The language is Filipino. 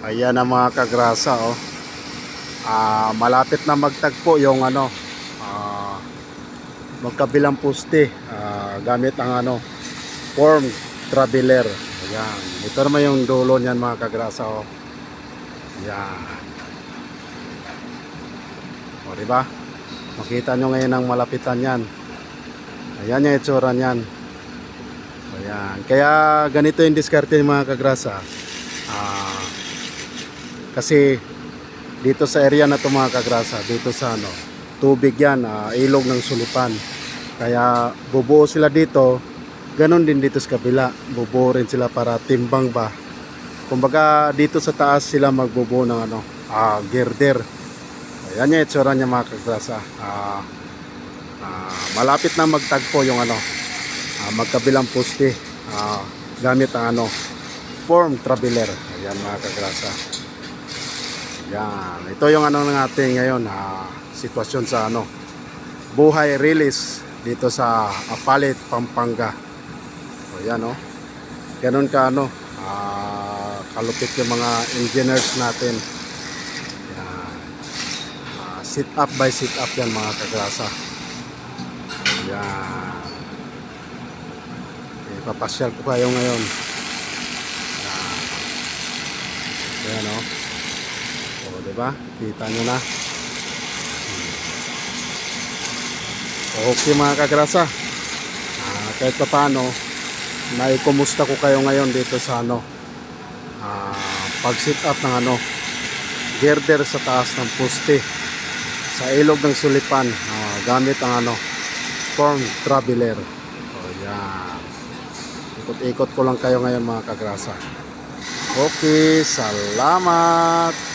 Ayan ang mga kagrasa, oh. Malapit na magtagpo yung magkabilang poste, gamit ang form traveler. Ayan. Ito naman yung dulo niyan mga kagrasa, oh. Ayan. O, diba? Makita nyo ngayon ang malapitan yan. Ayan yung itsura niyan. Ayan. Kaya ganito yung diskarte ng mga kagrasa. Kasi dito sa area na ito mga kagrasa, dito sa tubig yan, ilog ng Sulupan. Kaya bubuo sila dito, ganon din dito sa kabila. Bubuo rin sila para timbang ba. Kumbaga dito sa taas sila magbubuo ng girder. Ayan yung itsura niya mga kagrasa. Malapit na magtagpo yung magkabilang poste, gamit ang form traveler. Ayan mga kagrasa. Yan. Ito yung natin ngayon, sitwasyon sa buhay release dito sa Apalit, Pampanga. So yan, ganun ka kalupit yung mga engineers natin. Yan. Sit up by sit up yan mga kagrasa. Yan. Ipapasyal ko kayo ngayon. Yan. Yan, diba? Kita nyo na. Okay mga kagrasa, kahit pa paano naikumusta ko kayo ngayon dito sa pag sit up ng girder sa taas ng poste sa ilog ng Sulipan, gamit ang form traveler. O yan, ikot-ikot ko lang kayo ngayon mga kagrasa. Okay, salamat.